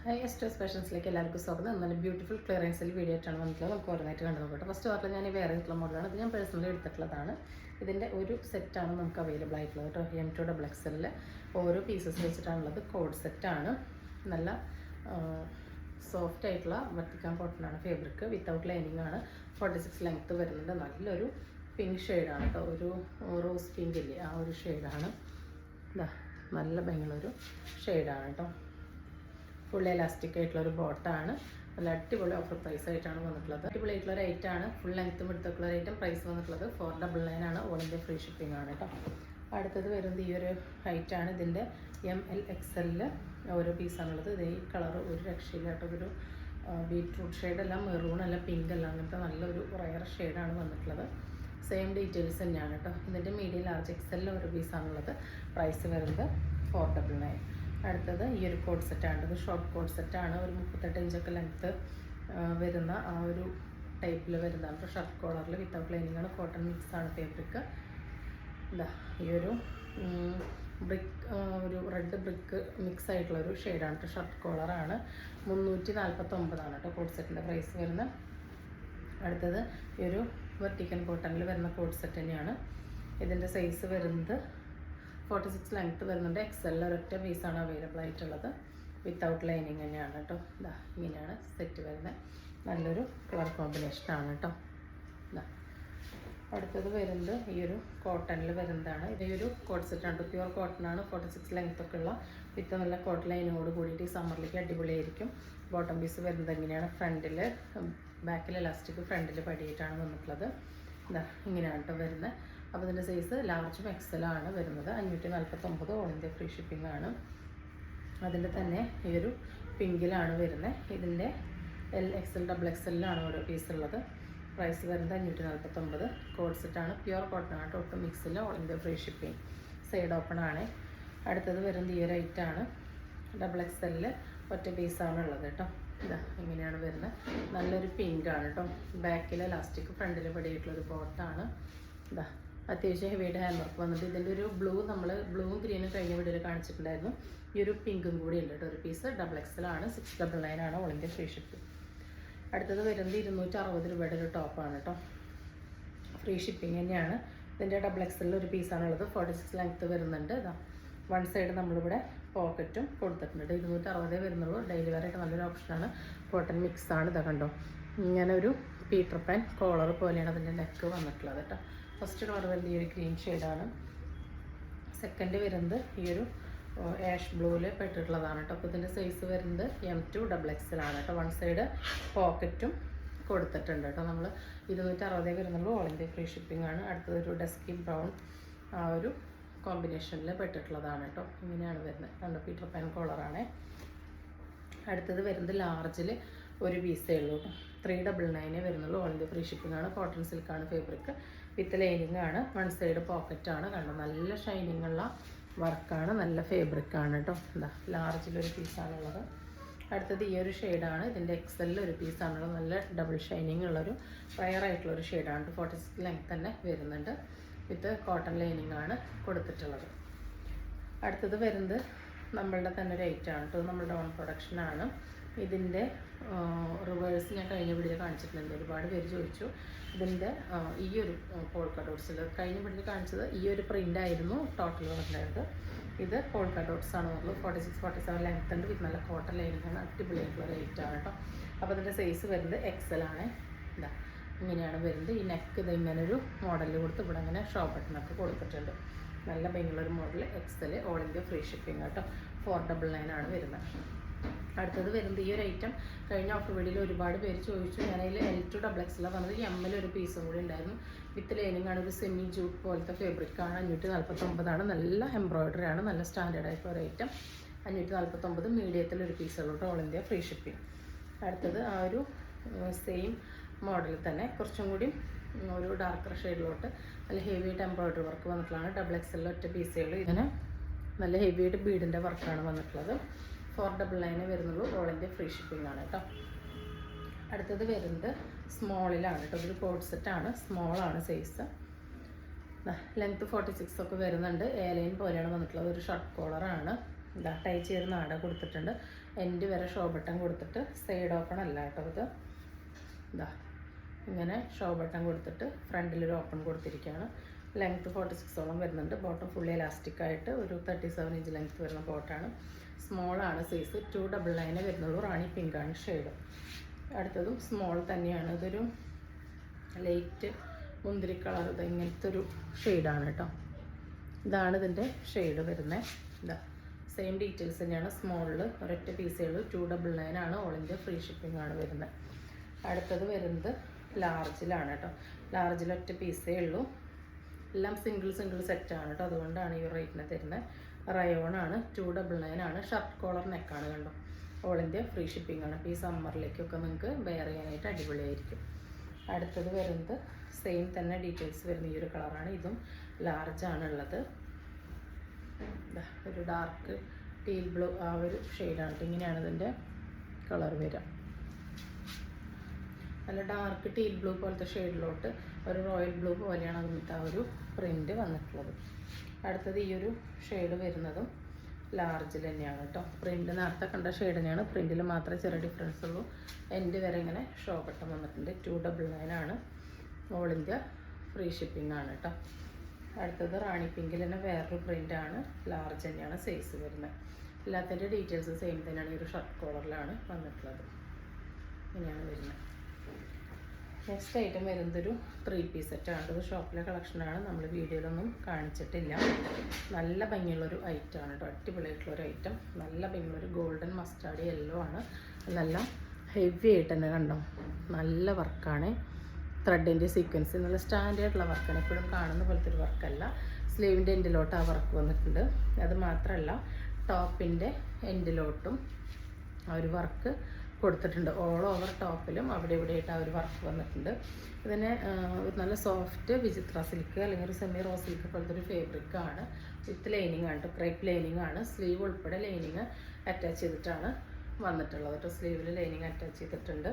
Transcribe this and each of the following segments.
Hi എസ്റ്റേഴ്സ് ഫാഷൻസിലേക്ക് എല്ലാവർക്കും സ്വാഗതം. നല്ല ബ്യൂട്ടിഫുൾ ക്ലിയറൻസിൽ വീഡിയോ ആയിട്ടാണ് വന്നിട്ടുള്ളത്. നമുക്ക് ഓരോന്നായിട്ട് കണ്ടു നോക്കട്ടെ. ഫസ്റ്റ് പറഞ്ഞാൽ ഞാൻ വേറെ ആയിട്ടുള്ള മോഡലാണ്. ഇത് ഞാൻ പേഴ്സണലി എടുത്തിട്ടുള്ളതാണ്. ഇതിൻ്റെ ഒരു സെറ്റാണ് നമുക്ക് അവൈലബിൾ ആയിട്ടുള്ളത് കേട്ടോ. M2XL ഓരോ പീസസ് വെച്ചിട്ടാണുള്ളത്. കോഡ് സെറ്റാണ്. നല്ല സോഫ്റ്റ് ആയിട്ടുള്ള വത്തിക്കാൻ കോട്ടനാണ് ഫാബ്രിക്. വിത്തൗട്ട് ലൈനിങ് ആണ്. 46 ലെങ്ത്ത് വരുന്നുണ്ട്. നല്ലൊരു പിങ്ക് ഷെയ്ഡാണ് കേട്ടോ. ഒരു റോസ് പിങ്ക് ഇല്ലേ, ആ ഒരു ഷെയ്ഡാണ്. ഇതാ നല്ല ഭംഗിയുള്ളൊരു ഷെയ്ഡാണ് കേട്ടോ. ഫുൾ എലാസ്റ്റിക് ആയിട്ടുള്ളൊരു ബോട്ടാണ്. നല്ല അടിപൊളി ഓഫർ പ്രൈസ് ആയിട്ടാണ് വന്നിട്ടുള്ളത്. അടിപൊളി ആയിട്ടുള്ള ഒരു ഐറ്റാണ്. ഫുൾ ലെങ്ത്തും എടുത്തുള്ള ഐറ്റം. പ്രൈസ് വന്നിട്ടുള്ളത് 499 ആണ്. ഓൾ ഇന്ത്യ ഫ്രീ ഷിപ്പിംഗ് ആണ് കേട്ടോ. അടുത്തത് വരുന്നത് ഈ ഒരു ഹൈറ്റാണ്. ഇതിൻ്റെ MLXL ഓരോ പീസാണുള്ളത്. ഇത് ഈ കളർ ഒരു രക്ഷയില്ല കേട്ടോ. ഒരു ബീറ്റ്റൂട്ട് ഷെയ്ഡല്ല, മെറൂൺ അല്ല, പിങ്ക് അല്ല, അങ്ങനത്തെ നല്ലൊരു റയർ ഷെയ്ഡാണ് വന്നിട്ടുള്ളത്. സെയിം ഡീറ്റെയിൽസ് തന്നെയാണ് കേട്ടോ. ഇതിൻ്റെ മീഡിയം ലാർജ് XL ഓരോ പീസാണുള്ളത്. പ്രൈസ് വരുന്നത് 499. അടുത്തത് ഈ ഒരു കോഡ് സെറ്റാണ്. ഇത് ഷോർട്ട് കോഡ് സെറ്റാണ്. ഒരു 38 ഇഞ്ചൊക്കെ ലെങ്ത്ത് വരുന്ന ആ ഒരു ടൈപ്പിൽ വരുന്നതാണ്. ഷർട്ട് കോളറിൽ വിത്തൗട്ട് ലൈനിങ് ആണ്. കോട്ടൺ മിക്സാണ് ഫാബ്രിക്. ഇതാ ഈ ഒരു ഒരു റെഡ് ബ്രിക്ക് മിക്സ് ആയിട്ടുള്ളൊരു ഷെയ്ഡാണ്. ഷർട്ട് കോളറാണ്. 349 കേട്ടോ കോഡ് സെറ്റിൻ്റെ പ്രൈസ് വരുന്നത്. അടുത്തത് ഈ ഒരു വെർട്ടിക്കൽ കോട്ടണിൽ വരുന്ന കോഡ് സെറ്റ് തന്നെയാണ്. ഇതിൻ്റെ സൈസ് വരുന്നത് 46 ലെങ്ത്ത് വരുന്നുണ്ട്. XL ഒരൊറ്റ പീസാണ് അവൈലബിൾ ആയിട്ടുള്ളത്. വിത്തൗട്ട് ലൈനിങ് തന്നെയാണ് കേട്ടോ. ഇതാ ഇങ്ങനെയാണ് സെറ്റ് വരുന്നത്. നല്ലൊരു കളർ കോമ്പിനേഷനാണ് കേട്ടോ. ഇതാ അടുത്തത് വരുന്നത് ഈ ഒരു കോട്ടണിൽ വരുന്നതാണ്. ഈ ഒരു കോട്ട് സെറ്റാണ്. പ്യുവർ കോട്ടനാണ്. 46 ലെങ്ത്തൊക്കെ ഉള്ള വിത്ത് നല്ല കോട്ടൺ ലൈനോട് കൂടിയിട്ട് ഈ സമ്മറിലേക്ക് അടിപൊളിയായിരിക്കും. ബോട്ടം പീസ് വരുന്നത് എങ്ങനെയാണ്, ഫ്രണ്ടിൽ ബാക്കിൽ ഇലാസ്റ്റിക്, ഫ്രണ്ടിൽ പടിയായിട്ടാണ് വന്നിട്ടുള്ളത്. ഇതാ ഇങ്ങനെയാണ് കേട്ടോ വരുന്നത്. അപ്പോൾ ഇതിൻ്റെ സൈസ് ലാർജും XL ആണ് വരുന്നത്. 549 ഓൾ ഇന്ത്യ ഫ്രീ ഷിപ്പിംഗ് ആണ്. അതിൻ്റെ തന്നെ ഈ ഒരു പിങ്കിലാണ് വരുന്നത്. ഇതിൻ്റെ LXL XXL ഓരോ പീസ് ഉള്ളത്. പ്രൈസ് വരുന്നത് 549. കോഡ് സെറ്റാണ്. പ്യുവർ കോട്ടൺ ആണ്. ഒട്ടും മിക്സിൽ all India free shipping. Side open ആണ്. അടുത്തത് വരുന്നത് ഈ ഒരു ഐറ്റാണ്. XXL ഒറ്റ പീസാണ് ഉള്ളത് കേട്ടോ. ഇതാ ഇങ്ങനെയാണ് വരുന്നത്. നല്ലൊരു പിങ്ക് ആണ് കേട്ടോ. ബാക്കിൽ ഇലാസ്റ്റിക്, ഫ്രണ്ടിൽ പടിയായിട്ടുള്ളൊരു ബോട്ടാണ്. ഇതാ അത്യാവശ്യം ഹെവിയുടെ ഹാൻഡ് വർക്ക് വന്നിട്ട് ഇതിൻ്റെ ഒരു നമ്മൾ ബ്ലൂവും ഗ്രീനും കഴിഞ്ഞ വീഡിയോയിൽ കാണിച്ചിട്ടുണ്ടായിരുന്നു. ഈ ഒരു പിങ്കും കൂടി ഉണ്ട് കേട്ടോ. ഒരു പീസ് XXL ആണ്. 699 ആണ് ഓൾ ഇന്ത്യ ഫ്രീ ഷിപ്പിംഗ്. അടുത്തത് വരുന്നത് 260 രൂപയുടെ ഒരു ടോപ്പാണ് കേട്ടോ. ഫ്രീ ഷിപ്പിംഗ് തന്നെയാണ്. ഇതിൻ്റെ XXL ഒരു പീസാണുള്ളത്. 46 ലെങ്ത്ത് വരുന്നുണ്ട്. ഇതാ വൺ സൈഡ് നമ്മളിവിടെ പോക്കറ്റും കൊടുത്തിട്ടുണ്ട്. 260 വരുന്നുള്ളൂ. ഡെയിലി വെയർ ആയിട്ട് നല്ലൊരു ഓപ്ഷനാണ്. കോട്ടൺ മിക്സാണ്. ഇതാ കണ്ടോ, ഇങ്ങനെ ഒരു പീറ്റർ പാൻ കോളർ പോലെയാണ് അതിൻ്റെ നെക്ക് വന്നിട്ടുള്ളത് കേട്ടോ. ഫസ്റ്റ് കളർ വരുന്നത് ഈ ഒരു ഗ്രീൻ ഷെയ്ഡാണ്. സെക്കൻഡ് വരുന്നത് ഈ ഒരു ആഷ് ബ്ലൂവിൽ പെട്ടിട്ടുള്ളതാണ് കേട്ടോ. അപ്പോൾ ഇതിൻ്റെ സൈസ് വരുന്നത് M2XL ആണ് കേട്ടോ. വൺ സൈഡ് പോക്കറ്റും കൊടുത്തിട്ടുണ്ട് കേട്ടോ. നമ്മൾ 260 വരുന്നുള്ളൂ. ഓൾ ഇന്ത്യ ഫ്രീ ഷിപ്പിംഗ് ആണ്. അടുത്തത് ഒരു ഡസ്കി ബ്രൗൺ ആ ഒരു കോമ്പിനേഷനിൽ പെട്ടിട്ടുള്ളതാണ് കേട്ടോ. ഇങ്ങനെയാണ് വരുന്നത്. കണ്ടോ, പീറ്റർ പാൻ കോളറാണ്. അടുത്തത് വരുന്നത് ലാർജിൽ ഒരു പീസേ ഉള്ളൂ കേട്ടോ. 399 വരുന്നുള്ളൂ. ഓൾ ഇന്ത്യ ഫ്രീ ഷിപ്പിംഗ് ആണ്. കോട്ടൺ സിൽക്കാണ് ഫാബ്രിക്. വിത്ത് ലൈനിങ് ആണ്. വൺ സൈഡ് പോക്കറ്റാണ്. കണ്ടോ, നല്ല ഷൈനിങ് ഉള്ള വർക്കാണ്. നല്ല ഫാബ്രിക്കാണ് കേട്ടോ. എന്താ ലാർജിലൊരു പീസാണുള്ളത്. അടുത്തത് ഈ ഒരു ഷെയ്ഡാണ്. ഇതിൻ്റെ XL ഒരു പീസാണുള്ളത്. നല്ല ഡബിൾ ഷൈനിങ് ഉള്ളൊരു റയർ ആയിട്ടുള്ളൊരു ഷെയ്ഡാണ്. 46 ലെങ്ത് തന്നെ വരുന്നുണ്ട്. വിത്ത് കോട്ടൺ ലൈനിങ് ആണ് കൊടുത്തിട്ടുള്ളത്. അടുത്തത് വരുന്നത് നമ്മളുടെ തന്നെ ഒരു ഐറ്റാണ് കേട്ടോ. നമ്മളുടെ ഓൺ പ്രൊഡക്ഷനാണ്. ഇതിൻ്റെ റിവേഴ്സ് ഞാൻ കഴിഞ്ഞ വീഡിയോ കാണിച്ചിട്ടുണ്ട്. ഒരുപാട് പേര് ചോദിച്ചു. ഇതിൻ്റെ ഈ ഒരു പോൾക്ക ഡോട്ട്സിൽ കഴിഞ്ഞ വീഡിയോ കാണിച്ചത് ഈ ഒരു പ്രിൻ്റ് ആയിരുന്നു ടോട്ടൽ വന്നിട്ടുണ്ടായത്. ഇത് പോൾക്ക ഡോട്ട്സ് ആണ് പറഞ്ഞത്. 46-47 ലെങ്ത് ഉണ്ട്. വിത്ത് നല്ല കോട്ടൺ ലൈനിങ്ങാണ്. അടിപൊളിയായിട്ടുള്ള റേറ്റാണ് കേട്ടോ. അപ്പോൾ അതിൻ്റെ സൈസ് വരുന്നത് XL ആണ്. ഇതാ ഇങ്ങനെയാണ് വരുന്നത്. ഈ നെക്ക് ഇത് ഇങ്ങനെ ഒരു മോഡലിൽ കൊടുത്ത് ഇവിടെ അങ്ങനെ ഷോ ബട്ടണൊക്കെ കൊടുത്തിട്ടുണ്ട്. നല്ല ഭംഗിയുള്ളൊരു model. XL all India free shipping കേട്ടോ. 499 ആണ് വരുന്നത്. അടുത്തത് വരുന്നത് ഈ ഒരു ഐറ്റം കഴിഞ്ഞ ഓഫർ വീഡിയോയിൽ ഒരുപാട് പേര് ചോദിച്ചു. ഞാനതിൽ L2XL പറഞ്ഞത് ML ഒരു പീസും കൂടി ഉണ്ടായിരുന്നു. വിത്ത് ലൈനിങ് ആണ്. ഒരു സെമി ജൂട്ട് പോലത്തെ ഫാബ്രിക്കാണ്. 549 ആണ്. നല്ല എംബ്രോയിഡറി ആണ്. നല്ല സ്റ്റാൻഡേർഡ് ആയിട്ടുള്ള ഒരു ഐറ്റം. 549 മീഡിയത്തിലൊരു പീസുള്ളൂ. All India free shipping. അടുത്തത് ആ ഒരു സെയിം മോഡലിൽ തന്നെ കുറച്ചും കൂടി ഒരു ഡാർക്കർ ഷെയ്ഡിലോട്ട് നല്ല ഹെവി ആയിട്ട് എംബ്രോയിഡറി വർക്ക് വന്നിട്ടുള്ളതാണ്. XXL ഒറ്റ പീസുകൾ. ഇതിന് നല്ല ഹെവി ആയിട്ട് ബീഡിൻ്റെ വർക്കാണ് വന്നിട്ടുള്ളത്. 499 വരുന്നുള്ളൂ. ഓൾ ഇന്ത്യ ഫ്രീ ഷിപ്പിംഗ് ആണ് കേട്ടോ. അടുത്തത് വരുന്നത് സ്മോളിലാണ് കേട്ടോ. ഇതൊരു കോഡ് സെറ്റാണ്. സ്മോളാണ് സൈസ്. ലെങ്ത്ത് 46 ഒക്കെ വരുന്നുണ്ട്. എയർലൈൻ പോലെയാണ് വന്നിട്ടുള്ളത്. ഒരു ഷർട്ട് കോളറാണ്. ഇതാ ടൈ ചേർന്ന് ആട കൊടുത്തിട്ടുണ്ട്. എൻഡ് വരെ ഷോ ബട്ടൺ കൊടുത്തിട്ട് സൈഡ് ഓപ്പൺ അല്ല കേട്ടോ ഇത്. ഇതാ ഇങ്ങനെ ഷോ ബട്ടൺ കൊടുത്തിട്ട് ഫ്രണ്ടിലൊരു ഓപ്പൺ കൊടുത്തിരിക്കുകയാണ്. ലെങ്ത്ത് 46ഓളം വരുന്നുണ്ട്. ബോട്ടം ഫുള്ളി എലാസ്റ്റിക് ആയിട്ട് ഒരു 37 ഇഞ്ച് ലെങ്ത്ത് വരുന്ന ബോട്ടാണ്. സ്മോളാണ് സൈസ്. 299 വരുന്നുള്ളൂ. റാണി പിങ്കാണ് ഷെയ്ഡ്. അടുത്തതും സ്മോൾ തന്നെയാണ്. ഇതൊരു ലൈറ്റ് മുന്തിരി കളർ, ഇത് ഇങ്ങനത്തെ ഒരു ഷെയ്ഡാണ് കേട്ടോ. ഇതാണ് ഇതിൻ്റെ ഷെയ്ഡ് വരുന്നത്. ഇതാ സെയിം ഡീറ്റെയിൽസ് തന്നെയാണ്. സ്മോളിൽ ഒരൊറ്റ പീസേ ഉള്ളൂ. 299 ആണ്. ഓൾ ഇന്ത്യ ഫ്രീ ഷിപ്പിംഗ് ആണ് വരുന്നത്. അടുത്തത് വരുന്നത് ലാർജിലാണ് കേട്ടോ. ലാർജിൽ ഒറ്റ പീസേ ഉള്ളൂ. എല്ലാം സിംഗിൾ സെറ്റാണ് കേട്ടോ. അതുകൊണ്ടാണ് ഈ റേറ്റിന് തരുന്നത്. റയോണാണ്. 299 ആണ്. ഷർട്ട് കോളർ നെക്കാണ് കണ്ടോ. ഓൾ ഇന്ത്യ ഫ്രീ ഷിപ്പിംഗ് ആണ്. അപ്പോൾ ഈ സമ്മറിലേക്കൊക്കെ നിങ്ങൾക്ക് വെയർ ചെയ്യാനായിട്ട് അടിപൊളിയായിരിക്കും. അടുത്തത് വരുന്നത് സെയിം തന്നെ ഡീറ്റെയിൽസ് വരുന്ന ഈ ഒരു കളറാണ്. ഇതും ലാർജാണ് ഉള്ളത്. ഒരു ഡാർക്ക് ടീൽ ബ്ലൂ ആ ഒരു ഷെയ്ഡാണ്. ഇങ്ങനെയാണ് ഇതിൻ്റെ കളർ വരിക. നല്ല ഡാർക്ക് ടീൽ ബ്ലൂ പോലത്തെ ഷെയ്ഡിലോട്ട് ഒരു റോയൽ ബ്ലൂ പോലെയാണ് അതിൻ്റെ ആ ഒരു പ്രിൻ്റ് വന്നിട്ടുള്ളത്. അടുത്തത് ഈ ഒരു ഷെയ്ഡ് വരുന്നതും ലാർജിൽ തന്നെയാണ് കേട്ടോ. പ്രിൻ്റ് നേരത്തെ കണ്ട ഷെയ്ഡ് തന്നെയാണ്. പ്രിൻറ്റിൽ മാത്രമേ ചെറിയ ഡിഫറൻസ് ഉള്ളൂ. എൻഡ് വരെ ഇങ്ങനെ ഷോ ബട്ടൺ വന്നിട്ടുണ്ട്. 299 ആണ്. ഓൾ ഇന്ത്യ ഫ്രീ ഷിപ്പിംഗ് ആണ് കേട്ടോ. അടുത്തത് റാണി പിങ്കിൽ തന്നെ വേറൊരു പ്രിൻ്റാണ്. ലാർജ് തന്നെയാണ് സൈസ് വരുന്നത്. എല്ലാത്തിൻ്റെ ഡീറ്റെയിൽസ് സെയിം തന്നെയാണ്. ഈ ഒരു ഷർട്ട് കോളറിലാണ് വന്നിട്ടുള്ളത്. ഇങ്ങനെയാണ് വരുന്നത്. നെക്സ്റ്റ് ഐറ്റം വരുന്നതൊരു 3 പീസ് സെറ്റാണ്. ഇത് ഷോപ്പിലെ കളക്ഷനാണ്. നമ്മൾ വീഡിയോയിലൊന്നും കാണിച്ചിട്ടില്ല. നല്ല ഭംഗിയുള്ളൊരു ഐറ്റമാണ് കേട്ടോ. അടിപൊളിയായിട്ടുള്ളൊരു ഐറ്റം. നല്ല ഭംഗിയുള്ളൊരു ഗോൾഡൻ മസ്റ്റാർഡ് യെല്ലോ ആണ്. നല്ല ഹെവി ആയിട്ട് തന്നെ കണ്ടോ. നല്ല വർക്കാണ്. ത്രെഡിൻ്റെ സീക്വൻസ് നല്ല സ്റ്റാൻഡേർഡുള്ള വർക്കാണ്. എപ്പോഴും കാണുന്ന പോലത്തെ ഒരു വർക്കല്ല. സ്ലീവിൻ്റെ എൻഡിലോട്ട് ആ വർക്ക് വന്നിട്ടുണ്ട്. അത് മാത്രമല്ല ടോപ്പിൻ്റെ എൻഡിലോട്ടും ആ ഒരു വർക്ക് കൊടുത്തിട്ടുണ്ട്. ഓൾ ഓവർ ടോപ്പിലും അവിടെ ഇവിടെയായിട്ട് ആ ഒരു വർക്ക് വന്നിട്ടുണ്ട്. ഇതിന് നല്ല സോഫ്റ്റ് വിചിത്ര സിൽക്ക് അല്ലെങ്കിൽ ഒരു സെമി റോസ് സിൽക്ക് പോലത്തെ ഒരു ഫേബ്രിക്കാണ്. വിത്ത് ലൈനിങ് ആണ്. ക്രേപ്പ് ലൈനിങ് ആണ്. സ്ലീവ് ഉൾപ്പെടെ ലൈനിങ് അറ്റാച്ച് ചെയ്തിട്ടാണ് വന്നിട്ടുള്ളത് കേട്ടോ. സ്ലീവിൽ ലൈനിങ് അറ്റാച്ച് ചെയ്തിട്ടുണ്ട്.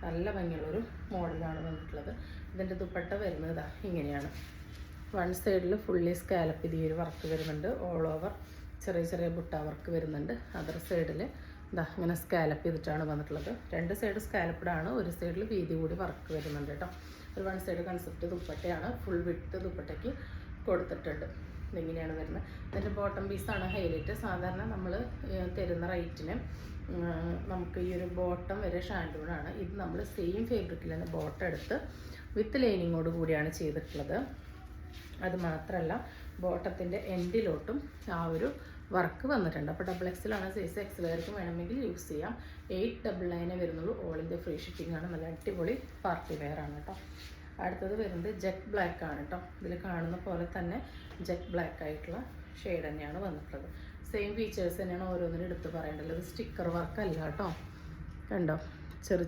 നല്ല ഭംഗിയുള്ളൊരു മോഡലാണ് വന്നിട്ടുള്ളത്. ഇതിൻ്റെ ദുപ്പട്ട വരുന്നത് ഇതാ ഇങ്ങനെയാണ്. വൺ സൈഡിൽ ഫുള്ളി സ്കാലപ്പ് ചെയ്ത് ഈ ഒരു വർക്ക് വരുന്നുണ്ട്. ഓൾ ഓവർ ചെറിയ ബുട്ട വർക്ക് വരുന്നുണ്ട്. അതർ സൈഡിൽ ഇതാ ഇങ്ങനെ സ്കാലപ്പ് ചെയ്തിട്ടാണ് വന്നിട്ടുള്ളത്. 2 സൈഡ് സ്കാലപ്പ്ഡാണ്. ഒരു സൈഡിൽ വീതി കൂടി വർക്ക് വരുന്നുണ്ട് കേട്ടോ. ഒരു വൺ സൈഡ് കൺസെപ്റ്റ് ദുപ്പട്ടയാണ്. ഫുൾ വിഡ്ത്ത് ദുപ്പട്ടയ്ക്ക് കൊടുത്തിട്ടുണ്ട്. ഇതിങ്ങനെയാണ് വരുന്നത്. ഇതിൻ്റെ ബോട്ടം പീസാണ് ഹൈലൈറ്റ്. സാധാരണ നമ്മൾ തരുന്ന റേറ്റിന് നമുക്ക് ഈ ഒരു ബോട്ടം വരെ ഷാൻഡൂണാണ്. ഇത് നമ്മൾ സെയിം ഫേബ്രിക്കിൽ തന്നെ ബോട്ടം എടുത്ത് വിത്ത് ലൈനിങ്ങോട് കൂടിയാണ് ചെയ്തിട്ടുള്ളത്. അത് മാത്രമല്ല ബോട്ടത്തിൻ്റെ എൻഡിലോട്ടും ആ ഒരു വർക്ക് വന്നിട്ടുണ്ട്. അപ്പോൾ XXL ആണ് സൈസ്. XL വേണമെങ്കിൽ യൂസ് ചെയ്യാം. 899 വരുന്നുള്ളൂ. ഓൾ ഇന്ത്യ ഫ്രീ ഷിപ്പിംഗ് ആണ്. നല്ല അടിപൊളി പാർട്ടി വെയർ ആണ് കേട്ടോ. അടുത്തത് വരുന്നത് ജെറ്റ് ബ്ലാക്ക് ആണ് കേട്ടോ. ഇതിൽ കാണുന്ന പോലെ തന്നെ ജെറ്റ് ബ്ലാക്ക് ആയിട്ടുള്ള ഷെയ്ഡ് തന്നെയാണ് വന്നിട്ടുള്ളത്. സെയിം ഫീച്ചേഴ്സ് തന്നെയാണ് ഓരോന്നിനും എടുത്ത് പറയേണ്ടത്. സ്റ്റിക്കർ വർക്ക് അല്ല കേട്ടോ. കണ്ടോ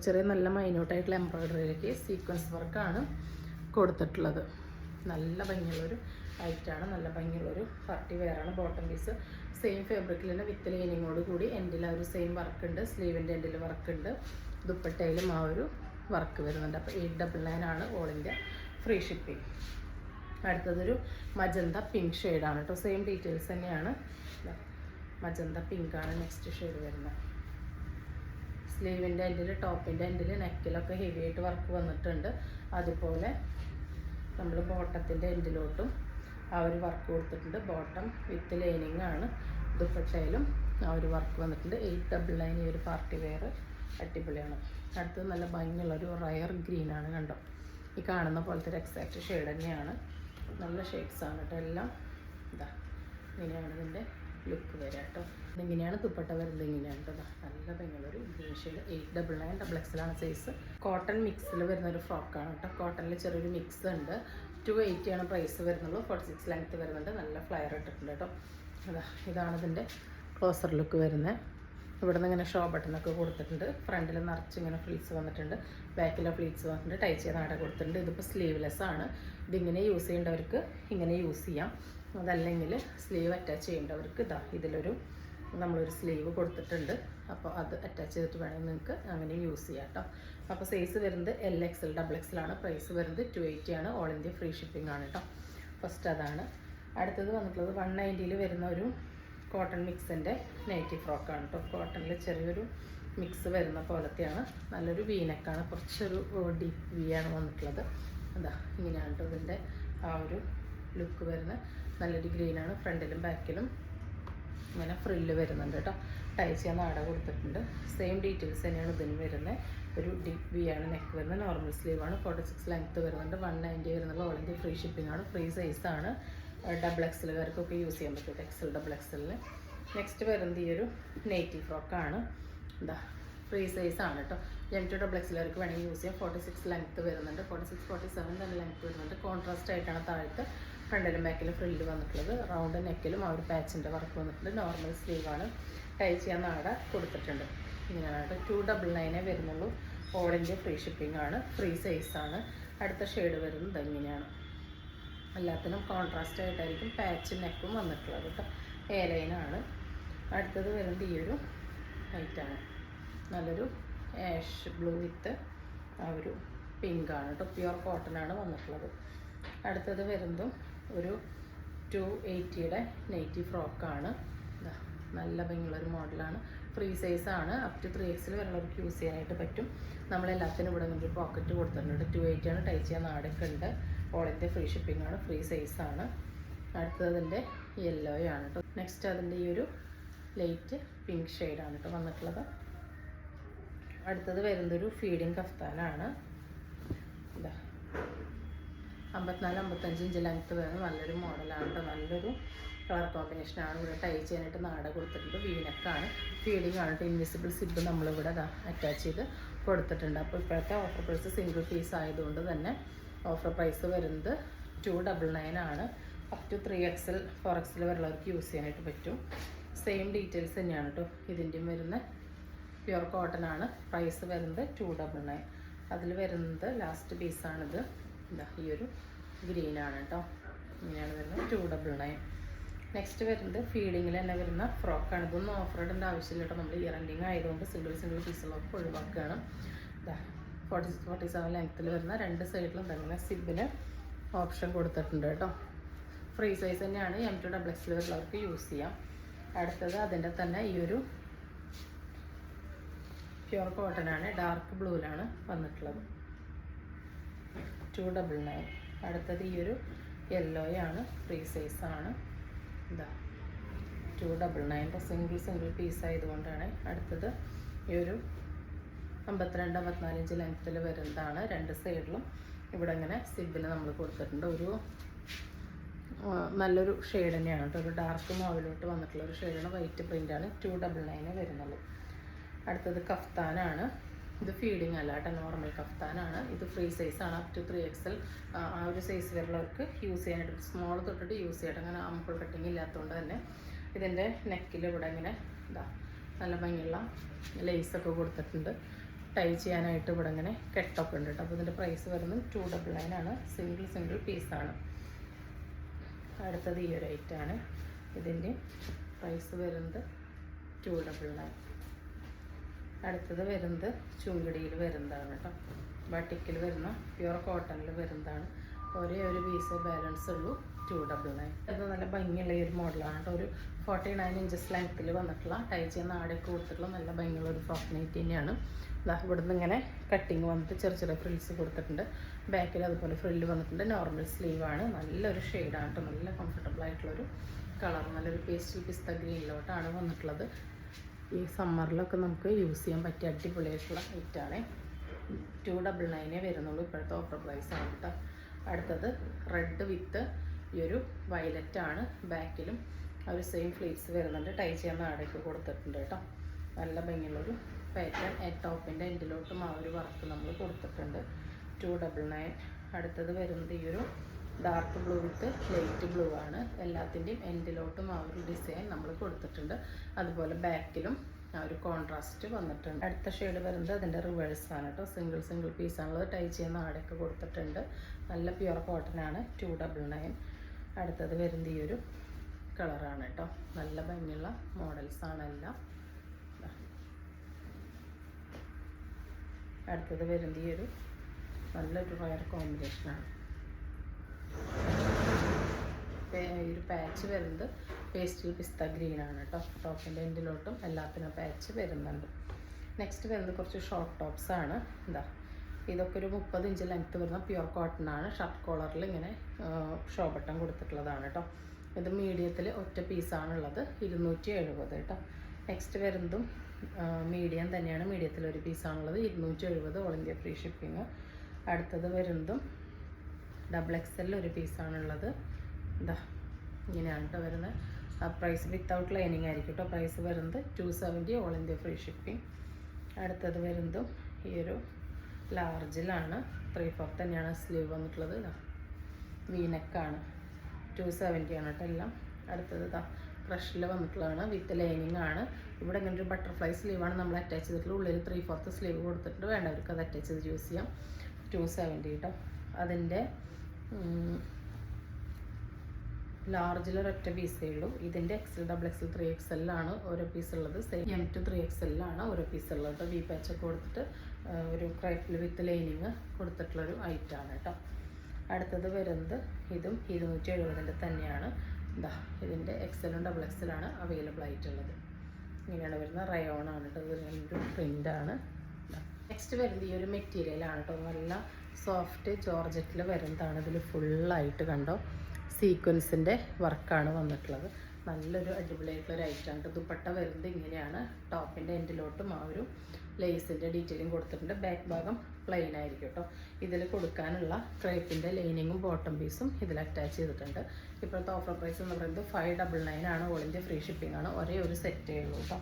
ചെറിയ നല്ല മൈന്യൂട്ടായിട്ടുള്ള എംബ്രോയിഡറിയിലേക്ക് സീക്വൻസ് വർക്കാണ് കൊടുത്തിട്ടുള്ളത്. നല്ല ഭംഗിയുള്ളൊരു ഐറ്റാണ്. നല്ല ഭംഗിയുള്ളൊരു പാർട്ടി വെയറാണ്. ബോട്ടം പീസ് സെയിം ഫാബ്രിക്കിൽ തന്നെ വിത്ത് ലൈനിങ്ങോട് കൂടി എൻഡിൽ ആ ഒരു സെയിം വർക്ക് ഉണ്ട്. സ്ലീവിൻ്റെ എൻഡിൽ വർക്ക് ഉണ്ട്. ദുപ്പട്ടയിലും ആ ഒരു വർക്ക് വരുന്നുണ്ട്. അപ്പോൾ 899 ആണ് ഓൾ ഇന്ത്യ ഫ്രീ ഷിപ്പിംഗ്. അടുത്തതൊരു മജന്ത പിങ്ക് ഷെയ്ഡാണ് കേട്ടോ. സെയിം ഡീറ്റെയിൽസ് തന്നെയാണ്. മജന്ത പിങ്കാണ് നെക്സ്റ്റ് ഷെയ്ഡ് വരുന്നത്. സ്ലീവിൻ്റെ എൻഡിൽ ടോപ്പിൻ്റെ എൻഡിൽ നെക്കിലൊക്കെ ഹെവി ആയിട്ട് വർക്ക് വന്നിട്ടുണ്ട്. അതുപോലെ നമ്മൾ ബോട്ടത്തിൻ്റെ എൻഡിലോട്ടും ആ ഒരു വർക്ക് കൊടുത്തിട്ടുണ്ട്. ബോട്ടം വിത്ത് ലൈനിങ് ആണ്. ദുപ്പട്ടയിലും ആ ഒരു വർക്ക് വന്നിട്ടുണ്ട്. 899 ഈ ഒരു പാർട്ടി വെയർ അടിപൊളിയാണ്. അടുത്തത് നല്ല ഭംഗിയുള്ളൊരു റയർ ഗ്രീനാണ് കണ്ടോ. ഈ കാണുന്ന പോലത്തെ ഒരു എക്സാക്റ്റ് ഷെയ്ഡ് തന്നെയാണ്. നല്ല ഷെയ്ഡ്സാണ് കേട്ടോ എല്ലാം. ഇതാ ഇങ്ങനെയാണ് ഇതിൻ്റെ ലുക്ക് വരിക കേട്ടോ. ഇതിങ്ങനെയാണ് ദുപ്പട്ട വരുന്നത്. ഇങ്ങനെയാണ് കേട്ടോ. നല്ല ഭംഗിയുള്ളൊരു ഗ്രീൻ ഷെയ്ഡ്. 899 XXL ആണ് സൈസ്. കോട്ടൺ മിക്സിൽ വരുന്നൊരു ഫ്രോക്കാണ് കേട്ടോ. കോട്ടണിൽ ചെറിയൊരു മിക്സ് ഉണ്ട്. 280 ആണ് പ്രൈസ് വരുന്നുള്ളൂ. 46 ലെങ്ത്ത് വരുന്നുണ്ട്. നല്ല ഫ്ലയർ ഇട്ടിട്ടുണ്ട് കേട്ടോ. ഇതാണ് ഇതിൻ്റെ ക്ലോസർ ലുക്ക് വരുന്നത്. ഇവിടെ നിന്ന് ഇങ്ങനെ ഷോ ബട്ടണൊക്കെ കൊടുത്തിട്ടുണ്ട്. ഫ്രണ്ടിൽ നിറച്ച് ഇങ്ങനെ ഫ്ലീറ്റ്സ് വന്നിട്ടുണ്ട്. ബാക്കിലെ ഫ്ലീറ്റ്സ് വന്നിട്ടുണ്ട്. ടൈ ചെയ്ത് നാട കൊടുത്തിട്ടുണ്ട്. ഇതിപ്പോൾ സ്ലീവ്ലെസ് ആണ്. ഇതിങ്ങനെ യൂസ് ചെയ്യേണ്ടവർക്ക് ഇങ്ങനെ യൂസ് ചെയ്യാം. അതല്ലെങ്കിൽ സ്ലീവ് അറ്റാച്ച് ചെയ്യേണ്ടവർക്ക് ഇതാ ഇതിലൊരു നമ്മളൊരു സ്ലീവ് കൊടുത്തിട്ടുണ്ട്. അപ്പോൾ അത് അറ്റാച്ച് ചെയ്തിട്ട് വേണമെങ്കിൽ നിങ്ങൾക്ക് അങ്ങനെ യൂസ് ചെയ്യാം കേട്ടോ. അപ്പോൾ സൈസ് വരുന്നത് LXL XXL ആണ്. പ്രൈസ് വരുന്നത് 280 ആണ്. ഓൾ ഇന്ത്യ ഫ്രീ ഷിപ്പിംഗ് ആണ് കേട്ടോ. ഫസ്റ്റ് അതാണ്. അടുത്തത് വന്നിട്ടുള്ളത് 190 വരുന്ന ഒരു കോട്ടൺ മിക്സിൻ്റെ നൈറ്റി ഫ്രോക്കാണ് കേട്ടോ. കോട്ടണിൽ ചെറിയൊരു മിക്സ് വരുന്ന പോലത്തെയാണ്. നല്ലൊരു വീനക്കാണ്, കുറച്ചൊരു ഡീപ്പ് വി ആണ് വന്നിട്ടുള്ളത്. അതാ ഇങ്ങനെയാണ് കേട്ടോ ഇതിൻ്റെ ആ ഒരു ലുക്ക് വരുന്നത്. നല്ലൊരു ഗ്രീനാണ്. ഫ്രണ്ടിലും ബാക്കിലും ഇങ്ങനെ ഫ്രില്ല് വരുന്നുണ്ട് കേട്ടോ. ടൈ ചെയ്യാൻ നാട കൊടുത്തിട്ടുണ്ട്. സെയിം ഡീറ്റെയിൽസ് തന്നെയാണ് ഇതിന് വരുന്നത്. ഒരു ഡീപ്പ് വി ആണ് നെക്ക് വരുന്നത്. നോർമൽ സ്ലീവാണ്. 46 ലെങ്ത്ത് വരുന്നുണ്ട്. 190 വരുന്നുള്ള ഓൾ ഇന്ത്യ ഫ്രീ ഷിപ്പിംഗ് ആണ്. ഫ്രീ സൈസാണ്. ഡബിൾ എക്സലുകാർക്കൊക്കെ യൂസ് ചെയ്യാൻ പറ്റും. XL double എക്സലിന്. നെക്സ്റ്റ് വരുന്നത് ഈ ഒരു നെയ്റ്റി ഫ്രോക്കാണ്. എന്താ ഫ്രീ സൈസാണ് കേട്ടോ. M2 ഡബിൾ എക്സലുകാർക്ക് വേണമെങ്കിൽ യൂസ് ചെയ്യാം. 46 ലെങ്ത്ത് വരുന്നുണ്ട്. 46, 47 തന്നെ ലെങ്ത്ത് വരുന്നുണ്ട്. കോൺട്രാസ്റ്റ് ആയിട്ടാണ് താഴത്ത് ഫ്രണ്ടിലും ബാക്കിലും ഫ്രില്ല് വന്നിട്ടുള്ളത്. റൗണ്ട് നെക്കിലും ആ ഒരു പാച്ചിൻ്റെ വർക്ക് വന്നിട്ടുണ്ട്. നോർമൽ സ്ലീവാണ്. ടൈ ചെയ്യാൻ നാട കൊടുത്തിട്ടുണ്ട്. ഇങ്ങനെയാണ് 299 വരുന്നുള്ളൂ. ഓൾ ഇന്ത്യ ഫ്രീ ഷിപ്പിംഗ് ആണ്. ഫ്രീ സൈസാണ്. അടുത്ത ഷെയ്ഡ് വരുന്നത് ഇങ്ങനെയാണ്. എല്ലാത്തിനും കോൺട്രാസ്റ്റ് ആയിട്ടായിരിക്കും പാച്ചും നെക്കും വന്നിട്ടുള്ളത് കേട്ടോ. എ ലൈനാണ്. അടുത്തത് വരുന്നത് ഈ ഒരു ലൈറ്റാണ്. നല്ലൊരു ആഷ് ബ്ലൂ വിത്ത് ആ ഒരു പിങ്കാണ് കേട്ടോ. പ്യുവർ കോട്ടനാണ് വന്നിട്ടുള്ളത്. അടുത്തത് വരുന്നതും ഒരു 280യുടെ നെയ്റ്റി ഫ്രോക്കാണ്. നല്ല ഭംഗിയുള്ളൊരു മോഡലാണ്. ഫ്രീ സൈസാണ്. അപ് ടു 3X വരെയുള്ളവർക്ക് യൂസ് ചെയ്യാനായിട്ട് പറ്റും. നമ്മളെല്ലാത്തിനും ഇവിടെ നിന്ന് പോക്കറ്റ് കൊടുത്തിട്ടുണ്ട്. 280 ആണ്. ടൈ ചെയ്യാൻ നാടൊക്കെ ഉണ്ട്. ഓൾ ഇന്ത്യ ഫ്രീ ഷിപ്പിംഗ് ആണ്. ഫ്രീ സൈസാണ്. അടുത്തതിൻ്റെ യെല്ലോയാണ് കേട്ടോ. നെക്സ്റ്റ് അതിൻ്റെ ഈ ഒരു ലൈറ്റ് പിങ്ക് ഷെയ്ഡാണ് കേട്ടോ വന്നിട്ടുള്ളത്. അടുത്തത് വരുന്നതൊരു ഫീഡിങ് കഫ്താനാണ്. ഇതാ 54-55 ഇഞ്ച് ലെങ്ത്ത് വരുന്ന നല്ലൊരു മോഡലാണ് കേട്ടോ. നല്ലൊരു കളർ കോമ്പിനേഷനാണ്. ഇവിടെ ടൈ ചെയ്യാനായിട്ട് നാട കൊടുത്തിട്ടുണ്ട്. വീനക്കാണ്. ഫീഡിങ് ആണ് കേട്ടോ. ഇൻവിസിബിൾ സിബ് നമ്മളിവിടെ അറ്റാച്ച് ചെയ്ത് കൊടുത്തിട്ടുണ്ട്. അപ്പോൾ ഇപ്പോഴത്തെ ഓഫർ പ്രൈസ് സിംഗിൾ പീസ് ആയതുകൊണ്ട് തന്നെ ഓഫർ പ്രൈസ് വരുന്നത് 299 ആണ്. Up to 3XL 4XL വരെയുള്ളവർക്ക് use ചെയ്യാനായിട്ട് പറ്റും. സെയിം ഡീറ്റെയിൽസ് തന്നെയാണ് കേട്ടോ ഇതിൻ്റെയും വരുന്നത്. പ്യുവർ കോട്ടൺ ആണ്. പ്രൈസ് വരുന്നത് 299. അതിൽ വരുന്നത് ലാസ്റ്റ് പീസാണിത്. ഇതാ ഈ ഒരു ഗ്രീനാണ് കേട്ടോ. ഇങ്ങനെയാണ് വരുന്നത്. 299. നെക്സ്റ്റ് വരുന്നത് ഫീഡിങ്ങിൽ തന്നെ വരുന്ന ഫ്രോക്കാണ്. ഇതൊന്നും ഓഫർ ഇടേണ്ട ആവശ്യമില്ല കേട്ടോ. നമ്മൾ ഇയർ എൻഡിങ് ആയതുകൊണ്ട് സിംഗിൾ പീസുകളൊക്കെ ഒഴിവാക്കുകയാണ്. ഇതാ 46, 47 ലെങ്ത്തിൽ വരുന്ന രണ്ട് സൈഡിലും തന്നെ സിബിന് ഓപ്ഷൻ കൊടുത്തിട്ടുണ്ട് കേട്ടോ. ഫ്രീ സൈസ് തന്നെയാണ്. M2 ഡബിൾ എക്സൽ ഉള്ളവർക്ക് യൂസ് ചെയ്യാം. അടുത്തത് അതിൻ്റെ തന്നെ ഈ ഒരു പ്യുവർ കോട്ടനാണ്. ഡാർക്ക് ബ്ലൂവിലാണ് വന്നിട്ടുള്ളത്. 299. അടുത്തത് ഈ ഒരു യെല്ലോയാണ്. ഫ്രീ സൈസാണ്. ഇതാ 299. സിംഗിൾ പീസ് ആയതുകൊണ്ടാണ്. അടുത്തത് ഈ ഒരു 52-54 ഇഞ്ച് ലെങ്ത്തിൽ വരുന്നതാണ്. രണ്ട് സൈഡിലും ഇവിടെ ഇങ്ങനെ സിബിന് നമ്മൾ കൊടുത്തിട്ടുണ്ട്. ഒരു നല്ലൊരു ഷെയ്ഡ് തന്നെയാണ് കേട്ടോ. ഒരു ഡാർക്ക് മോവിലോട്ട് വന്നിട്ടുള്ള ഒരു ഷെയ്ഡാണ്. വൈറ്റ് പ്രിൻ്റാണ്. 299 വരുന്നുള്ളൂ. അടുത്തത് കഫ്താനാണ്. ഇത് ഫീഡിങ് അല്ല കേട്ടോ. നോർമൽ കഫ്താനാണ്. ഇത് ഫ്രീ സൈസാണ്. അപ് ടു 3XL ആ ഒരു സൈസ് വരെയുള്ളവർക്ക് യൂസ് ചെയ്യാനായിട്ട് സ്മോൾ തൊട്ടിട്ട് യൂസ് ചെയ്യട്ടെ. അങ്ങനെ ആംപിൾ കട്ടിങ് ഇല്ലാത്തതുകൊണ്ട് തന്നെ ഇതിൻ്റെ നെക്കിൽ ഇവിടെ ഇങ്ങനെ ഇതാ നല്ല ഭംഗിയുള്ള ലേസൊക്കെ കൊടുത്തിട്ടുണ്ട്. ടൈ ചെയ്യാനായിട്ട് ഇവിടെ ഇങ്ങനെ കെട്ടൊക്കെ ഉണ്ട് കേട്ടോ. അപ്പോൾ ഇതിൻ്റെ പ്രൈസ് വരുന്നത് 299 ആണ്. സിംഗിൾ പീസാണ്. അടുത്തത് ഈ ഒരു ഐറ്റാണ്. ഇതിൻ്റെ പ്രൈസ് വരുന്നത് 299. അടുത്തത് വരുന്നത് ചുങ്കടിയിൽ വരുന്നതാണ് കേട്ടോ. ബട്ടിക്കിൽ വരുന്ന പ്യുവർ കോട്ടണിൽ വരുന്നതാണ്. ഒരേ ഒരു പീസ് ബാലൻസ് ഉള്ളൂ. 299. ഇത് നല്ല ഭംഗിയുള്ള ഈ ഒരു മോഡലാണ് കേട്ടോ. ഒരു 49 ഇഞ്ചസ് ലെങ്ത്തിൽ വന്നിട്ടുള്ള ടൈ ചെയ്യുന്ന ആടൊക്കെ കൊടുത്തിട്ടുള്ള നല്ല ഭംഗിയുള്ള ഒരു ഫ്രോക്ക് നൈറ്റ് തന്നെയാണ്. ഇവിടുന്ന് ഇങ്ങനെ കട്ടിങ് വന്നിട്ട് ചെറിയ ഫ്രിൽസ് കൊടുത്തിട്ടുണ്ട്. ബാക്കിൽ അതുപോലെ ഫ്രില്ല് വന്നിട്ടുണ്ട്. നോർമൽ സ്ലീവാണ്. നല്ലൊരു ഷെയ്ഡാണ് കേട്ടോ. നല്ല കംഫർട്ടബിൾ ആയിട്ടുള്ളൊരു കളർ. നല്ലൊരു പേസ്റ്റൽ പിസ്ത ഗ്രീനിലോട്ടാണ് വന്നിട്ടുള്ളത്. ഈ സമ്മറിലൊക്കെ നമുക്ക് യൂസ് ചെയ്യാൻ പറ്റിയ അടിപൊളിയായിട്ടുള്ള ഐറ്റാണ്. 299 വരുന്നുള്ളൂ. ഇപ്പോഴത്തെ ഓഫർ പ്രൈസ് ആണ് കേട്ടോ. അടുത്തത് റെഡ് വിത്ത് ഈ ഒരു വയലറ്റാണ്. ബാക്കിലും ആ ഒരു സെയിം ഫ്ലീറ്റ്സ് വരുന്നുണ്ട്. ടൈ ചെയ്യാൻ നാടൊക്കെ കൊടുത്തിട്ടുണ്ട് കേട്ടോ. നല്ല ഭംഗിയുള്ളൊരു പാറ്റേൺ. ടോപ്പിൻ്റെ എൻഡിലോട്ടും ആ ഒരു വർക്ക് നമ്മൾ കൊടുത്തിട്ടുണ്ട്. 299. അടുത്തത് വരുന്നത് ഈ ഒരു dark blue with light blue ആണ്. എല്ലാത്തിൻ്റെയും എൻഡിലോട്ടും ആ ഒരു ഡിസൈൻ നമ്മൾ കൊടുത്തിട്ടുണ്ട്. അതുപോലെ ബാക്കിലും ആ ഒരു കോൺട്രാസ്റ്റ് വന്നിട്ടുണ്ട്. അടുത്ത ഷെയ്ഡ് വരുന്നത് അതിൻ്റെ റിവേഴ്സാണ് കേട്ടോ. സിംഗിൾ പീസാണുള്ളത്. ടൈ ചെയ്യുന്ന ആടൊക്കെ കൊടുത്തിട്ടുണ്ട്. നല്ല പ്യുവർ കോട്ടനാണ്. 299. അടുത്തത് വരുന്നത് ഈ ഒരു കളറാണ് കേട്ടോ. നല്ല ഭംഗിയുള്ള മോഡൽസാണ് എല്ലാം. അടുത്തത് വരുന്നത് ഈ ഒരു നല്ലൊരു റയർ കോമ്പിനേഷനാണ്. ഈ ഒരു പാച്ച് വരുന്നത് പേസ്റ്റൽ പിസ്ത ഗ്രീനാണ് കേട്ടോ. ടോപ്പിൻ്റെ എൻഡിലോട്ടും എല്ലാത്തിനും പാച്ച് വരുന്നുണ്ട്. നെക്സ്റ്റ് വരുന്നത് കുറച്ച് ഷോർട്ട് ടോപ്സാണ്. എന്താ ഇതൊക്കെ ഒരു 30 ഇഞ്ച് ലെങ്ത്ത് വരുന്ന പ്യുവർ കോട്ടൺ ആണ്. ഷർട്ട് കോളറിൽ ഇങ്ങനെ ഷോ ബട്ടൺ കൊടുത്തിട്ടുള്ളതാണ് കേട്ടോ. ഇത് മീഡിയത്തിൽ ഒറ്റ പീസാണുള്ളത്, 270 കേട്ടോ. നെക്സ്റ്റ് വരുന്നതും മീഡിയം തന്നെയാണ്, മീഡിയത്തിൽ ഒരു പീസാണുള്ളത്, 270 ഓൾ ഇന്ത്യ ഫ്രീ ഷിപ്പിങ്. അടുത്തത് വരുന്നതും XXL ഒരു പീസാണുള്ളത്. എന്താ ഇങ്ങനെയാണ് കേട്ടോ വരുന്നത്. പ്രൈസ് വിത്തൗട്ട് ലൈനിങ് ആയിരിക്കും കേട്ടോ. പ്രൈസ് വരുന്നത് 270 ഓൾ ഇന്ത്യ ഫ്രീ ഷിപ്പിംഗ്. അടുത്തത് വരുന്നതും ഈ ഒരു ലാർജിലാണ്, 3/4 തന്നെയാണ് സ്ലീവ് വന്നിട്ടുള്ളത്. വീനെക്കാണ്, 270 ആണ് കേട്ടോ എല്ലാം. അടുത്തത് ക്രഷിൽ വന്നിട്ടുള്ളതാണ്, വിത്ത് ലൈനിങ് ആണ്. ഇവിടെ ഇങ്ങനെ ഒരു ബട്ടർഫ്ലൈ സ്ലീവാണ് നമ്മൾ അറ്റാച്ച് ചെയ്തിട്ടുള്ളത്. ഉള്ളിൽ 3/4 സ്ലീവ് കൊടുത്തിട്ടുണ്ട്, വേണ്ടവർക്ക് അത് അറ്റാച്ച് ചെയ്ത് യൂസ് ചെയ്യാം. 270 കേട്ടോ. അതിൻ്റെ ലാർജിൽ ഒരൊറ്റ പീസേ ഉള്ളൂ. ഇതിൻ്റെ XL, XXL, 3XL ആണ് ഓരോ പീസ് ഉള്ളത്. M to 3XL ആണ് ഓരോ പീസ് ഉള്ളത്. വി പാച്ചൊക്കെ കൊടുത്തിട്ട് ഒരു ക്രൈപ്പിൽ വിത്ത് ലൈനിങ് കൊടുത്തിട്ടുള്ളൊരു ഐറ്റമാണ് കേട്ടോ. അടുത്തത് വരുന്നത് ഇതും 270 തന്നെയാണ്. എന്താ ഇതിൻ്റെ XL-ഉം XXL ആണ് അവൈലബിൾ ആയിട്ടുള്ളത്. ഇങ്ങനെയാണ് വരുന്നത്. റയോൺ ആണ് കേട്ടോ. ഇതൊരു പ്രിൻ്റാണ്. നെക്സ്റ്റ് വരുന്നത് ഈ ഒരു മെറ്റീരിയലാണ് കേട്ടോ. നല്ല സോഫ്റ്റ് ജോർജറ്റിൽ വരുന്നതാണ്. ഇതിൽ ഫുള്ളായിട്ട് കണ്ടോ സീക്വൻസിൻ്റെ വർക്കാണ് വന്നിട്ടുള്ളത്. നല്ലൊരു അടിപൊളിയായിട്ടുള്ളൊരു ഐറ്റമാണ്. ദുപ്പട്ട വരുന്നത് ഇങ്ങനെയാണ്. ടോപ്പിൻ്റെ എൻഡിലോട്ടും ആ ഒരു ലേസിൻ്റെ ഡീറ്റെയിലിംഗ് കൊടുത്തിട്ടുണ്ട്. ബാക്ക് ഭാഗം പ്ലെയിൻ ആയിരിക്കും കേട്ടോ. ഇതിൽ കൊടുക്കാനുള്ള ക്രേപ്പിൻ്റെ ലൈനിങ്ങും ബോട്ടം പീസും ഇതിൽ അറ്റാച്ച് ചെയ്തിട്ടുണ്ട്. ഇപ്പോഴത്തെ ഓഫർ പ്രൈസ് എന്ന് പറയുന്നത് 599 ആണ്. ഓൾ ഇന്ത്യ ഫ്രീ ഷിപ്പിംഗ് ആണ്. ഒരേ ഒരു സെറ്റേ ഉള്ളൂ കേട്ടോ.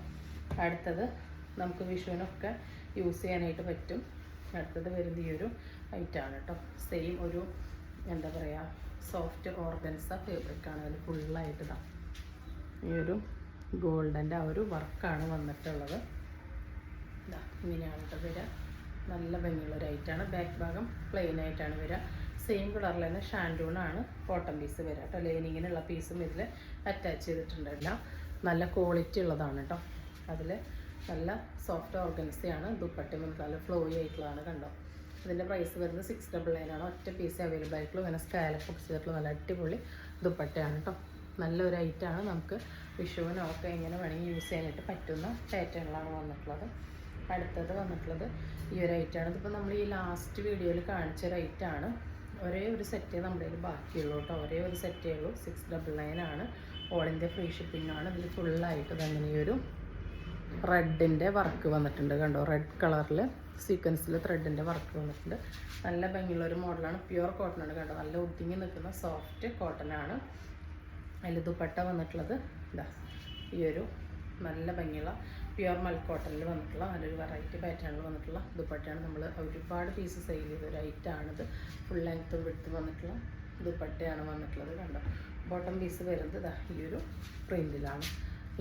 അടുത്തത് നമുക്ക് വിഷുവിനൊക്കെ യൂസ് ചെയ്യാനായിട്ട് പറ്റും. അടുത്തത് വരുന്നത് ഈ ഒരു ഐറ്റമാണ് കേട്ടോ. സെയിം ഒരു എന്താ പറയുക സോഫ്റ്റ് ഓർഗൻസ ഫാബ്രിക്കാണ്. അതിൽ ഫുള്ളായിട്ട് ഈ ഒരു ഗോൾഡൻ്റെ ആ ഒരു വർക്കാണ് വന്നിട്ടുള്ളത്. ഇങ്ങനെയാണ് കേട്ടോ വരിക. നല്ല ഭംഗിയുള്ളൊരു ഐറ്റമാണ്. ബാക്ക് ഭാഗം പ്ലെയിൻ ആയിട്ടാണ് വരിക. സെയിം കളറിൽ തന്നെ ഷാൻഡൂണാണ് ബോട്ടം പീസ് വരിക കേട്ടോ. ലൈനിങ്ങിനുള്ള പീസും ഇതിൽ അറ്റാച്ച് ചെയ്തിട്ടുണ്ട്. എല്ലാം നല്ല ക്വാളിറ്റി ഉള്ളതാണ് കേട്ടോ. അതിൽ നല്ല സോഫ്റ്റ് ഓർഗൻസയാണ്. ദുപ്പട്ട നല്ല ഫ്ലോയി ആയിട്ടുള്ളതാണ് കണ്ടോ. ഇതിൻ്റെ പ്രൈസ് വരുന്നത് 699 ആണ്. ഒറ്റ പീസ് അവൈലബിൾ ആയിട്ടുള്ളൂ. ഇങ്ങനെ സ്കാലപ്പ് ചെയ്തിട്ടുള്ള നല്ല അടിപൊളി ദുപ്പട്ടയാണ് കേട്ടോ. നല്ലൊരു ഐറ്റമാണ്. നമുക്ക് വിഷുവിനൊക്കെ എങ്ങനെ വേണമെങ്കിൽ യൂസ് ചെയ്യാനായിട്ട് പറ്റുന്ന പാറ്റേണിലാണ് വന്നിട്ടുള്ളത്. അടുത്തത് വന്നിട്ടുള്ളത് ഈ ഒരു ഐറ്റമാണ്. ഇതിപ്പോൾ നമ്മൾ ഈ ലാസ്റ്റ് വീഡിയോയിൽ കാണിച്ച ഒരു ഐറ്റമാണ്. ഒരേ ഒരു സെറ്റേ നമ്മുടെ കയ്യിൽ ബാക്കിയുള്ളൂ കേട്ടോ. ഒരേ ഒരു സെറ്റേ ഉള്ളൂ. 699 ആണ്. ഓൾ ഇന്ത്യ ഫ്രീ ഷിപ്പിംഗ് ആണ്. ഇതിൽ ഫുള്ളായിട്ട് തന്നെ ഈ ഒരു റെഡിൻ്റെ വർക്ക് വന്നിട്ടുണ്ട് കണ്ടോ. റെഡ് കളറിൽ സീക്വൻസിൽ ത്രെഡിൻ്റെ വർക്ക് വന്നിട്ടുണ്ട്. നല്ല ഭംഗിയുള്ളൊരു മോഡലാണ്. പ്യുവർ കോട്ടൺ ആണ് കണ്ടോ. നല്ല ഒതുങ്ങി നിൽക്കുന്ന സോഫ്റ്റ് കോട്ടൺ ആണ്. അതിൽ ദുപ്പട്ട വന്നിട്ടുള്ളത് ഇതാ ഈ ഒരു നല്ല ഭംഗിയുള്ള പ്യുവർ മൽ കോട്ടണിൽ വന്നിട്ടുള്ള നല്ലൊരു വെറൈറ്റി പാറ്റേണിൽ വന്നിട്ടുള്ള ദുപ്പട്ടയാണ്. നമ്മൾ ഒരുപാട് പീസ് സെയിൽ ചെയ്തൊരു ഐറ്റമാണിത്. ഫുൾ ലെങ്ത്തും വിടുത്ത് വന്നിട്ടുള്ള ദുപ്പട്ടയാണ് വന്നിട്ടുള്ളത് കണ്ടോ. ബോട്ടം പീസ് വരുന്നത് ഇതാ ഈ ഒരു പ്രിൻറ്റിലാണ്.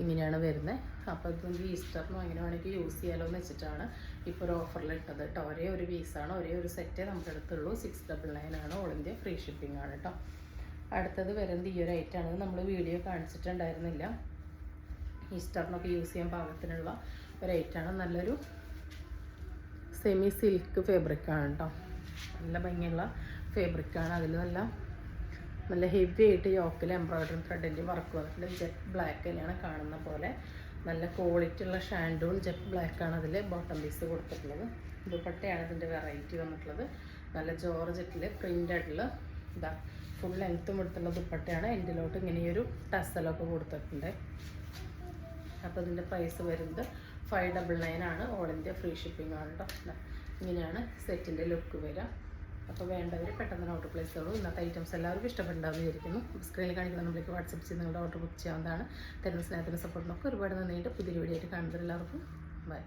ഇങ്ങനെയാണ് വരുന്നത്. അപ്പോൾ ഇത് ഈസ്റ്ററിനോ അങ്ങനെ വേണമെങ്കിൽ യൂസ് ചെയ്യാലോ എന്ന് വെച്ചിട്ടാണ് ഇപ്പോൾ ഒരു ഓഫറിൽ ഇട്ടത് കേട്ടോ. ഒരേ ഒരു പീസാണ്, ഒരേ ഒരു സെറ്റേ നമ്മുടെ അടുത്തുള്ളൂ. 699 ആണ്. ഓൾ ഇന്ത്യ ഫ്രീ ഷിപ്പിംഗ് ആണ് കേട്ടോ. അടുത്തത് വരുന്നത് ഈ ഒരു ഐറ്റമാണ്. നമ്മൾ വീഡിയോ കാണിച്ചിട്ടുണ്ടായിരുന്നില്ല. ഈസ്റ്ററിനൊക്കെ യൂസ് ചെയ്യാൻ പാകത്തിനുള്ള ഒരു ഐറ്റമാണ്. നല്ലൊരു സെമി സിൽക്ക് ഫാബ്രിക്കാണ് കേട്ടോ. നല്ല ഭംഗിയുള്ള ഫാബ്രിക്കാണ്. അതിൽ നല്ല ഹെവി ആയിട്ട് യോക്കിൽ എംബ്രോയ്ഡറി ത്രെഡിൻ്റെ വർക്ക് വന്നിട്ടുണ്ട്. ജെറ്റ് ബ്ലാക്ക് തന്നെയാണ് കാണുന്ന പോലെ. നല്ല ക്വാളിറ്റി ഉള്ള ഷാൻഡൂൺ ജെറ്റ് ബ്ലാക്കാണ് അതിൽ ബോട്ടം പീസ് കൊടുത്തിട്ടുള്ളത്. ദുപ്പട്ടയാണ് ഇതിൻ്റെ വെറൈറ്റി വന്നിട്ടുള്ളത്. നല്ല ജോർജറ്റിൽ പ്രിൻ്റഡിൽ ഇതാ ഫുൾ ലെങ്ത്തും എടുത്തുള്ള ദുപ്പട്ടയാണ്. എൻഡിലോട്ട് ഇങ്ങനെയൊരു ടസലൊക്കെ കൊടുത്തിട്ടുണ്ട്. അപ്പോൾ ഇതിൻ്റെ പ്രൈസ് വരുന്നത് 599 ആണ്. ഓൾ ഇന്ത്യ ഫ്രീ ഷിപ്പിംഗ് ആണ് കേട്ടോ. ഇങ്ങനെയാണ് സെറ്റിൻ്റെ ലുക്ക് വരിക. അപ്പോൾ വേണ്ടവർ പെട്ടെന്ന് ഓർഡർ പ്ലേസ് ചെയ്യുള്ളൂ. ഇന്നത്തെ ഐറ്റംസ് എല്ലാവർക്കും ഇഷ്ടപ്പെട്ടുണ്ടാവുമെന്ന് വിചാരിക്കുന്നു. സ്ക്രീനിൽ കാണിക്കുന്ന നമ്മൾക്ക് വാട്സപ്പ് ചെയ്ത് നിങ്ങളുടെ ഓർഡർ ബുക്ക് ചെയ്യാവുന്നതാണ്. തരുന്ന സ്നേഹത്തിൻ്റെ സപ്പോർട്ടിനൊക്കെ ഒരുപാട് നന്ദിയുണ്ട്. പുതിയൊരു വീഡിയോ ആയിട്ട് കാണുന്നത് എല്ലാവർക്കും ബൈ.